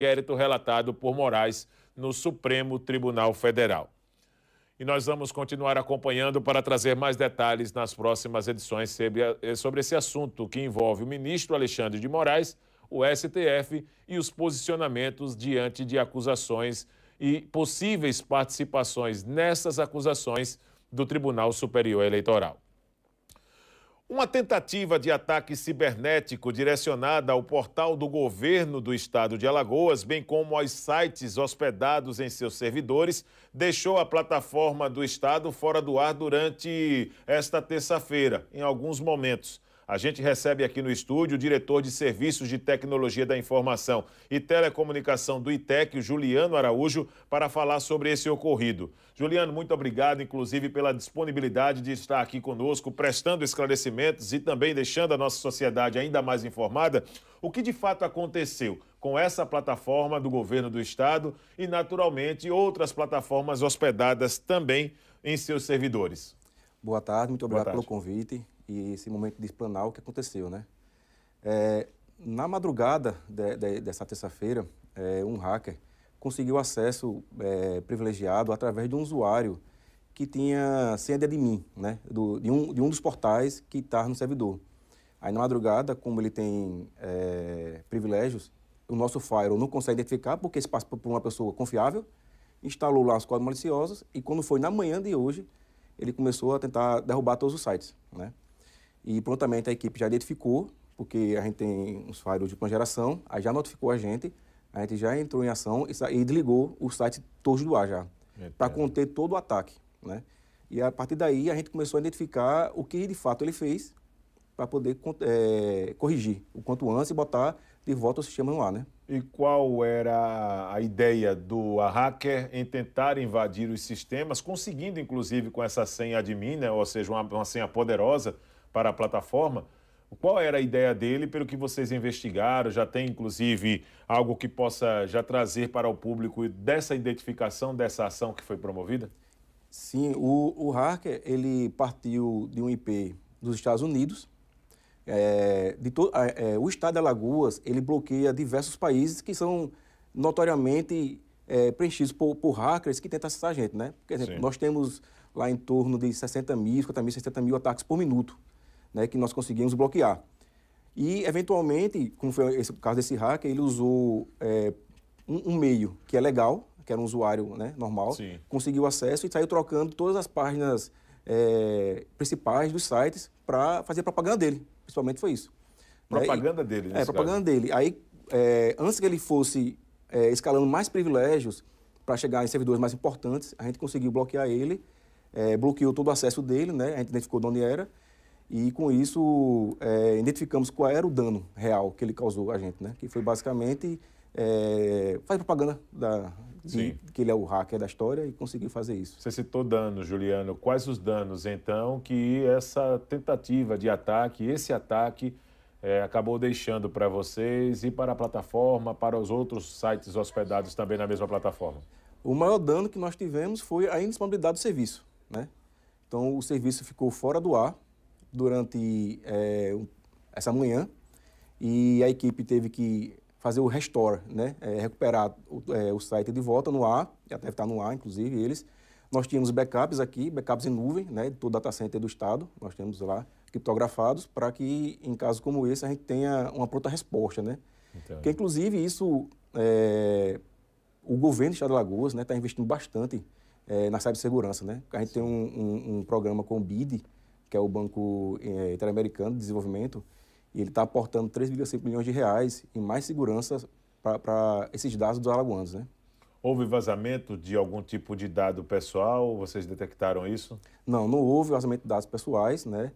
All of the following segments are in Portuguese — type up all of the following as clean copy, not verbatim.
inquérito relatado por Moraes no Supremo Tribunal Federal. E nós vamos continuar acompanhando para trazer mais detalhes nas próximas edições sobre esse assunto que envolve o ministro Alexandre de Moraes, o STF e os posicionamentos diante de acusações e possíveis participações nessas acusações do Tribunal Superior Eleitoral. Uma tentativa de ataque cibernético direcionada ao portal do governo do estado de Alagoas, bem como aos sites hospedados em seus servidores, deixou a plataforma do estado fora do ar durante esta terça-feira, em alguns momentos. A gente recebe aqui no estúdio o diretor de Serviços de Tecnologia da Informação e Telecomunicação do ITEC, o Juliano Araújo, para falar sobre esse ocorrido. Juliano, muito obrigado, inclusive, pela disponibilidade de estar aqui conosco, prestando esclarecimentos e também deixando a nossa sociedade ainda mais informada. O que de fato aconteceu com essa plataforma do governo do estado e, naturalmente, outras plataformas hospedadas também em seus servidores? Boa tarde, muito obrigado pelo convite e esse momento de explanar o que aconteceu, né? Na madrugada dessa terça-feira, um hacker conseguiu acesso privilegiado através de um usuário que tinha senha de admin, né? De um dos portais que está no servidor. Aí na madrugada, como ele tem privilégios, o nosso firewall não consegue identificar porque se passa por uma pessoa confiável, instalou lá os códigos maliciosos e quando foi na manhã de hoje, ele começou a tentar derrubar todos os sites, né? E prontamente a equipe já identificou, porque a gente tem uns firewalls de última geração, aí já notificou a gente já entrou em ação e desligou os sites todos do ar já, para conter todo o ataque, né? E a partir daí a gente começou a identificar o que de fato ele fez para poder corrigir o quanto antes e botar de volta o sistema no ar, né? E qual era a ideia do hacker em tentar invadir os sistemas, conseguindo inclusive com essa senha admin, né? Ou seja, uma senha poderosa para a plataforma? Qual era a ideia dele, pelo que vocês investigaram? Já tem, inclusive, algo que possa já trazer para o público dessa identificação, dessa ação que foi promovida? Sim, o hacker, ele partiu de um IP dos Estados Unidos. O estado de Alagoas, ele bloqueia diversos países que são notoriamente preenchidos por hackers que tentam acessar a gente, né? Por exemplo, nós temos lá em torno de 60 mil, 50 mil, 60 mil ataques por minuto, né, que nós conseguimos bloquear. E, eventualmente, como foi o caso desse hacker, ele usou um meio que é legal, que era um usuário, né, normal, conseguiu acesso e saiu trocando todas as páginas principais dos sites para fazer propaganda dele. Principalmente foi isso. Propaganda dele, né? Propaganda dele. Aí, antes que ele fosse escalando mais privilégios para chegar em servidores mais importantes, a gente conseguiu bloquear ele, bloqueou todo o acesso dele, né? A gente identificou de onde era, e com isso identificamos qual era o dano real que ele causou a gente, né? Que foi basicamente fazer propaganda que ele é o hacker da história e conseguiu fazer isso. Você citou danos, Juliano. Quais os danos, então, que essa tentativa de ataque, esse ataque, acabou deixando para vocês e para a plataforma, para os outros sites hospedados também na mesma plataforma? O maior dano que nós tivemos foi a indisponibilidade do serviço, né? Então, o serviço ficou fora do ar durante essa manhã e a equipe teve que fazer o restore, né? Recuperar o site de volta no ar, já deve estar no ar, inclusive, eles. Nós tínhamos backups aqui, backups em nuvem, né? De todo o data center do estado, nós temos lá criptografados para que, em casos como esse, a gente tenha uma pronta resposta, né? Porque, inclusive, isso, o governo do estado de Alagoas, né, está investindo bastante na cibersegurança, né? A gente tem um programa com o BID, que é o Banco Interamericano de Desenvolvimento, e ele está aportando 3,5 milhões de reais em mais segurança para esses dados dos alagoanos, né? Houve vazamento de algum tipo de dado pessoal? Vocês detectaram isso? Não houve vazamento de dados pessoais, né?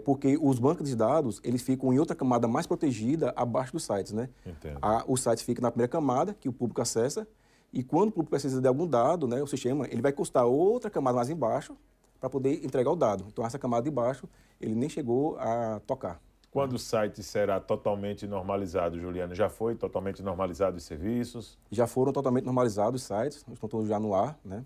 Porque os bancos de dados, eles ficam em outra camada mais protegida abaixo dos sites, né? Entendo. O site fica na primeira camada, que o público acessa, e quando o público precisa de algum dado, né, o sistema, ele vai custar outra camada mais embaixo para poder entregar o dado. Então, essa camada de baixo, ele nem chegou a tocar. Quando o site será totalmente normalizado, Juliano? Já foi totalmente normalizado os serviços? Já foram totalmente normalizados os sites, estão todos já no ar, né?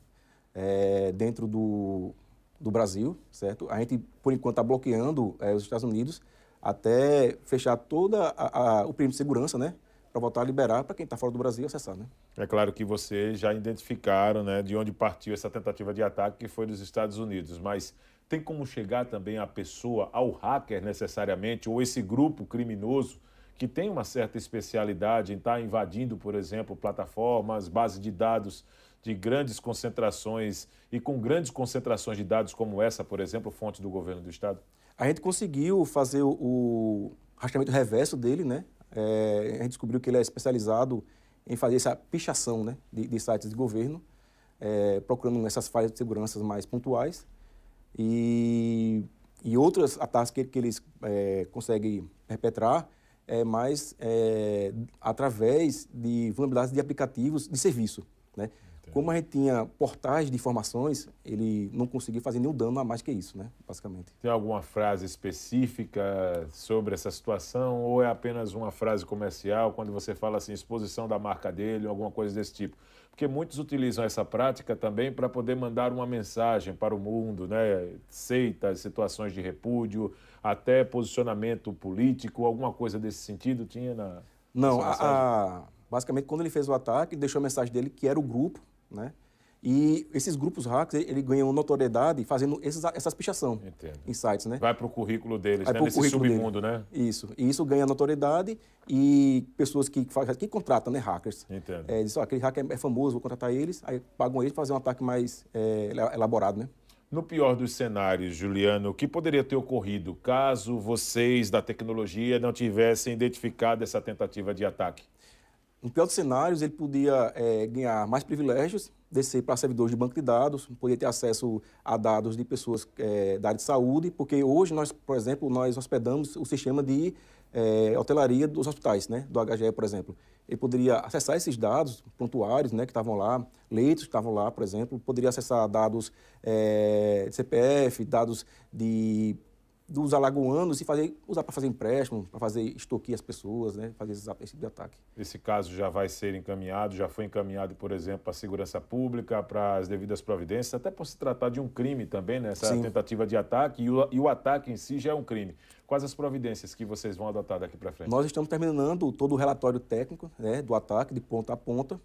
Dentro do Brasil, certo? A gente, por enquanto, está bloqueando os Estados Unidos até fechar todo o perímetro de segurança, né? para voltar a liberar para quem está fora do Brasil acessar, né? É claro que vocês já identificaram, né, de onde partiu essa tentativa de ataque, que foi dos Estados Unidos, mas tem como chegar também a pessoa, ao hacker necessariamente, ou esse grupo criminoso que tem uma certa especialidade em estar invadindo, por exemplo, plataformas, bases de dados de grandes concentrações e com grandes concentrações de dados como essa, por exemplo, fonte do governo do Estado? A gente conseguiu fazer o rastreamento reverso dele, né? A gente descobriu que ele é especializado em fazer essa pichação, né, de sites de governo, procurando essas falhas de segurança mais pontuais e outros ataques que eles conseguem perpetrar mais através de vulnerabilidades de aplicativos de serviço, né? Como a gente tinha portais de informações, ele não conseguia fazer nenhum dano a mais que isso, né, basicamente. Tem alguma frase específica sobre essa situação ou é apenas uma frase comercial quando você fala assim, exposição da marca dele, alguma coisa desse tipo? Porque muitos utilizam essa prática também para poder mandar uma mensagem para o mundo, né? Seitas, situações de repúdio, até posicionamento político, alguma coisa desse sentido tinha na... Não, basicamente quando ele fez o ataque, ele deixou a mensagem dele que era o grupo, né? E esses grupos hackers, ele ganham notoriedade fazendo essas pichação em sites, né? Vai para o currículo deles, né? Nesse submundo, né? Isso. E isso ganha notoriedade e pessoas que contratam, né, hackers. Entendo. Dizem, aquele hacker é famoso, vou contratar eles, aí pagam eles para fazer um ataque mais elaborado, né? No pior dos cenários, Juliano, o que poderia ter ocorrido caso vocês da tecnologia não tivessem identificado essa tentativa de ataque? No pior dos cenários, ele podia ganhar mais privilégios, descer para servidores de banco de dados, poder ter acesso a dados de pessoas da área de saúde, porque hoje nós, por exemplo, nós hospedamos o sistema de hotelaria dos hospitais, né, do HGE, por exemplo. Ele poderia acessar esses dados prontuários, né, que estavam lá, leitos que estavam lá, por exemplo, poderia acessar dados de CPF, dados dos alagoanos e usar para fazer empréstimo, para fazer extorquir as pessoas, né? Fazer esse tipo de ataque. Esse caso já vai ser encaminhado, já foi encaminhado, por exemplo, para a segurança pública, para as devidas providências, até por se tratar de um crime também, né? Essa tentativa de ataque e o ataque em si já é um crime. Quais as providências que vocês vão adotar daqui para frente? Nós estamos terminando todo o relatório técnico, né, do ataque, de ponta a ponta,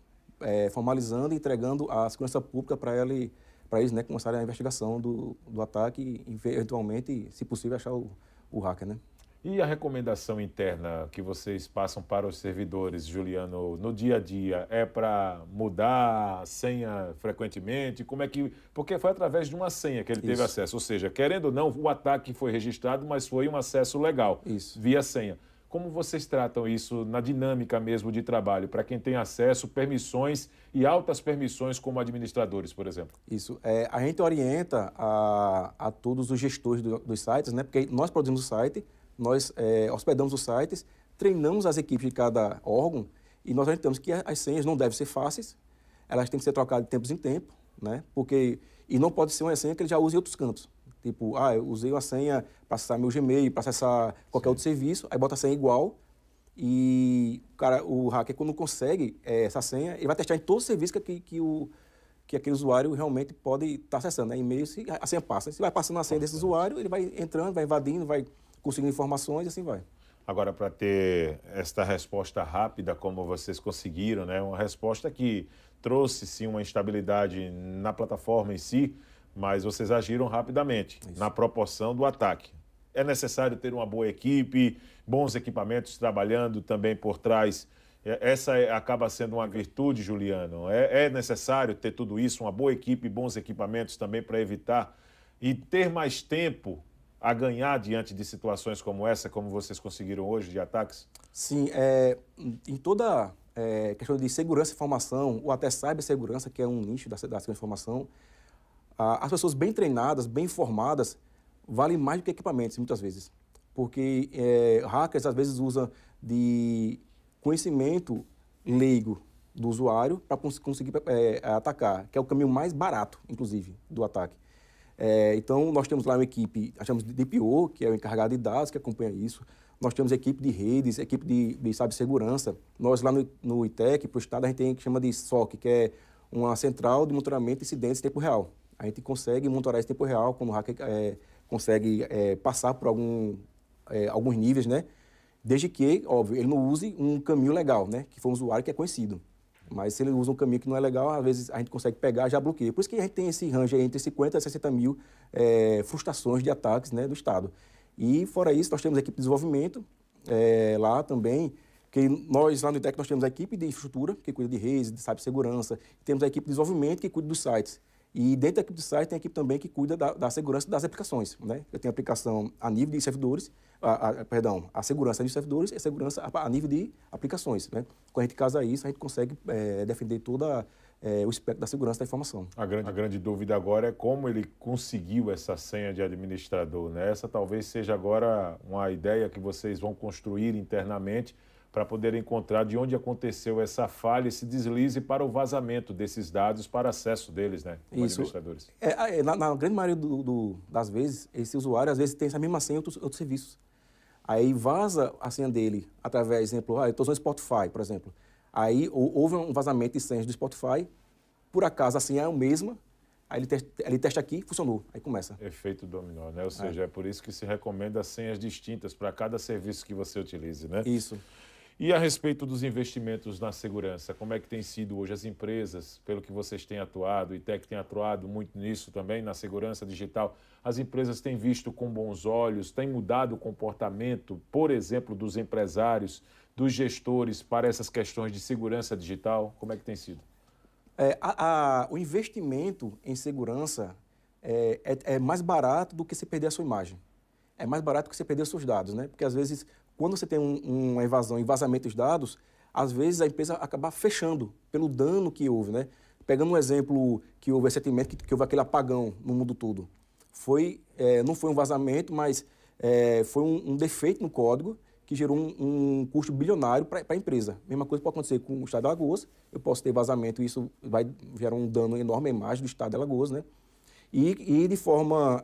formalizando e entregando à segurança pública para eles, né, começarem a investigação do ataque e, eventualmente, se possível, achar o hacker, né? E a recomendação interna que vocês passam para os servidores, Juliano, no dia a dia, é para mudar a senha frequentemente? Como é que... Porque foi através de uma senha que ele teve acesso, ou seja, querendo ou não, o ataque foi registrado, mas foi um acesso legal, via senha. Como vocês tratam isso na dinâmica mesmo de trabalho, para quem tem acesso, permissões e altas permissões como administradores, por exemplo? Isso. A gente orienta a todos os gestores dos sites, né? Porque nós produzimos o site, nós hospedamos os sites, treinamos as equipes de cada órgão e nós orientamos que as senhas não devem ser fáceis, elas têm que ser trocadas de tempos em tempo, né? E não pode ser uma senha que ele já use em outros cantos. Tipo, eu usei uma senha para acessar meu Gmail, para acessar qualquer outro serviço, aí bota a senha igual e o hacker, quando consegue essa senha, ele vai testar em todos os serviços que aquele usuário realmente pode estar acessando, né? E-mail, se a senha passa. Se vai passando a senha desse usuário, ele vai entrando, vai invadindo, vai conseguindo informações e assim vai. Agora, para ter esta resposta rápida, como vocês conseguiram, né? Uma resposta que trouxe, sim, uma instabilidade na plataforma em si, mas vocês agiram rapidamente, na proporção do ataque. É necessário ter uma boa equipe, bons equipamentos trabalhando também por trás. Essa acaba sendo uma virtude, Juliano. É necessário ter tudo isso, uma boa equipe, bons equipamentos também para evitar e ter mais tempo a ganhar diante de situações como essa, como vocês conseguiram hoje, de ataques? Sim, em toda questão de segurança e informação, ou até cibersegurança, que é um nicho da segurança e informação, as pessoas bem treinadas, bem informadas, valem mais do que equipamentos, muitas vezes. Porque hackers, às vezes, usam de conhecimento leigo do usuário para conseguir atacar, que é o caminho mais barato, inclusive, do ataque. Então, nós temos lá uma equipe, nós chamamos de DPO, que é o encarregado de dados, que acompanha isso. Nós temos equipe de redes, equipe de cibersegurança. Nós, lá no ITEC, para o Estado, a gente tem o que chama de SOC, que é uma central de monitoramento de incidentes em tempo real. A gente consegue monitorar esse tempo real, quando o hacker consegue passar por alguns níveis, né, Desde que, óbvio, ele não use um caminho legal, né? Que for um usuário que é conhecido. Mas se ele usa um caminho que não é legal, às vezes a gente consegue pegar e já bloqueia. Por isso que a gente tem esse range aí entre 50 e 60 mil frustrações de ataques, né, do Estado. E, fora isso, nós temos a equipe de desenvolvimento lá também, que nós, lá no ITEC, nós temos a equipe de infraestrutura, que cuida de redes, de cibersegurança, temos a equipe de desenvolvimento, que cuida dos sites. E dentro da equipe de site tem a equipe também que cuida da segurança das aplicações, né? Eu tenho aplicação a nível de servidores, a segurança de servidores e a segurança a nível de aplicações, né? Quando a gente casa isso, a gente consegue defender todo o espectro da segurança da informação. A grande dúvida agora é como ele conseguiu essa senha de administrador, né? Essa talvez seja agora uma ideia que vocês vão construir internamente para poder encontrar de onde aconteceu essa falha, esse deslize para o vazamento desses dados, para acesso deles, né, como administradores. Na grande maioria das vezes, esse usuário, às vezes, tem essa mesma senha em outros serviços. Aí vaza a senha dele através, exemplo, eu estou usando Spotify, por exemplo. Aí houve um vazamento de senhas do Spotify, por acaso a senha é a mesma, aí ele testa aqui, funcionou, aí começa. Efeito dominó, né? Ou seja, é por isso que se recomenda senhas distintas para cada serviço que você utilize, né? Isso. E a respeito dos investimentos na segurança, como é que tem sido hoje as empresas, pelo que vocês têm atuado, o ITEC tem atuado muito nisso também, na segurança digital, as empresas têm visto com bons olhos, têm mudado o comportamento, por exemplo, dos empresários, dos gestores para essas questões de segurança digital? Como é que tem sido? O investimento em segurança é mais barato do que você perder a sua imagem. É mais barato que você perder os seus dados, né? Porque, às vezes, quando você tem uma evasão e vazamento dos dados, às vezes a empresa acaba fechando pelo dano que houve, né? Pegando um exemplo que houve recentemente, que houve aquele apagão no mundo todo. Não foi um vazamento, mas foi um defeito no código que gerou um custo bilionário para a empresa. Mesma coisa pode acontecer com o Estado de Alagoas. Eu posso ter vazamento e isso vai gerar um dano enorme à imagem do Estado de Alagoas, né? E de forma,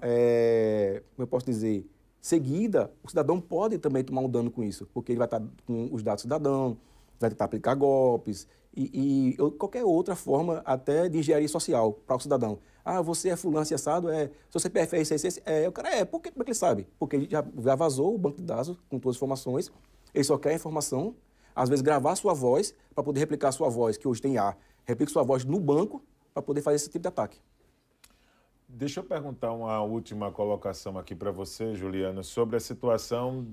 como eu posso dizer, seguida, o cidadão pode também tomar um dano com isso, porque ele vai estar com os dados do cidadão, vai tentar aplicar golpes e qualquer outra forma até de engenharia social para o cidadão. Você é fulano, se assado, seu CPF é esse. O cara por que ele sabe? Porque ele já vazou o banco de dados com todas as informações, ele só quer a informação, às vezes gravar a sua voz para poder replicar a sua voz, que hoje tem IA, replica sua voz no banco para poder fazer esse tipo de ataque. Deixa eu perguntar uma última colocação aqui para você, Juliano, sobre a situação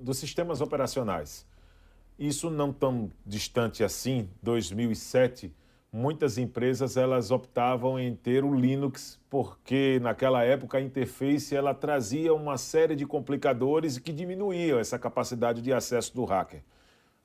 dos sistemas operacionais. Isso não tão distante assim, 2007, muitas empresas elas optavam em ter o Linux, porque naquela época a interface ela trazia uma série de complicadores que diminuíam essa capacidade de acesso do hacker.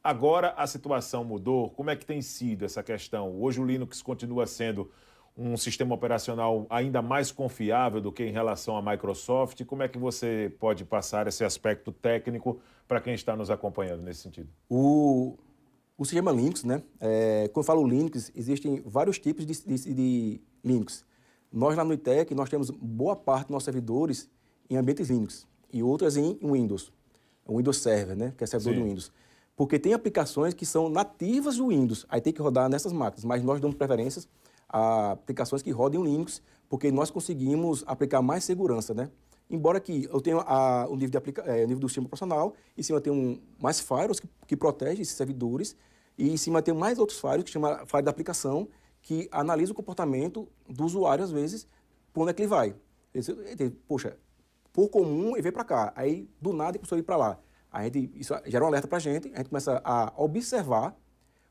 Agora a situação mudou. Como é que tem sido essa questão? Hoje o Linux continua sendo um sistema operacional ainda mais confiável do que em relação à Microsoft? Como é que você pode passar esse aspecto técnico para quem está nos acompanhando nesse sentido? O sistema Linux, né? Quando eu falo Linux, existem vários tipos de Linux. Nós lá no ITEC, nós temos boa parte dos nossos servidores em ambientes Linux e outras em Windows. O Windows Server, né? Que é servidor do Windows. Porque tem aplicações que são nativas do Windows, aí tem que rodar nessas máquinas, mas nós damos preferências a aplicações que rodem o Linux, porque nós conseguimos aplicar mais segurança, né? Embora que eu tenha o nível do sistema operacional, em cima tem mais firewalls que protegem esses servidores, e em cima tem mais outros firewalls, que chama firewall da aplicação, que analisa o comportamento do usuário, às vezes, por onde é que ele vai. Poxa, por comum, ele veio para cá, aí do nada ele começou a ir para lá. Isso gera um alerta para a gente começa a observar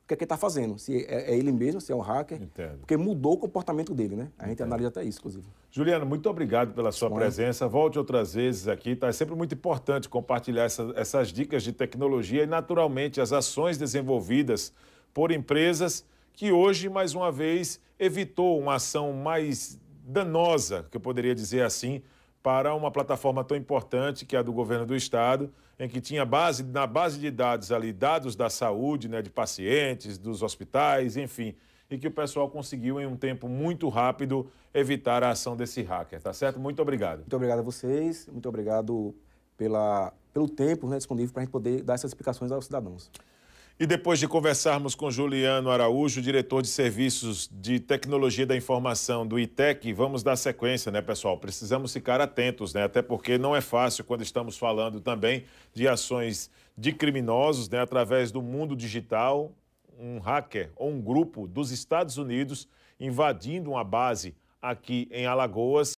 o que é que ele está fazendo, se é ele mesmo, se é um hacker, Entendo. Porque mudou o comportamento dele, né? A gente analisa até isso, inclusive. Juliano, muito obrigado pela sua presença. Volte outras vezes aqui, tá? É sempre muito importante compartilhar essas dicas de tecnologia e, naturalmente, as ações desenvolvidas por empresas que hoje, mais uma vez, evitou uma ação mais danosa, que eu poderia dizer assim, para uma plataforma tão importante que é a do governo do estado, em que tinha na base de dados ali, dados da saúde, né, de pacientes, dos hospitais, enfim, e que o pessoal conseguiu em um tempo muito rápido evitar a ação desse hacker, tá certo? Muito obrigado. Muito obrigado a vocês, muito obrigado pelo tempo, né, disponível para a gente poder dar essas explicações aos cidadãos. E depois de conversarmos com Juliano Araújo, diretor de Serviços de Tecnologia da Informação do ITEC, vamos dar sequência, né, pessoal? Precisamos ficar atentos, né? Até porque não é fácil quando estamos falando também de ações de criminosos, né, através do mundo digital, um hacker ou um grupo dos Estados Unidos invadindo uma base aqui em Alagoas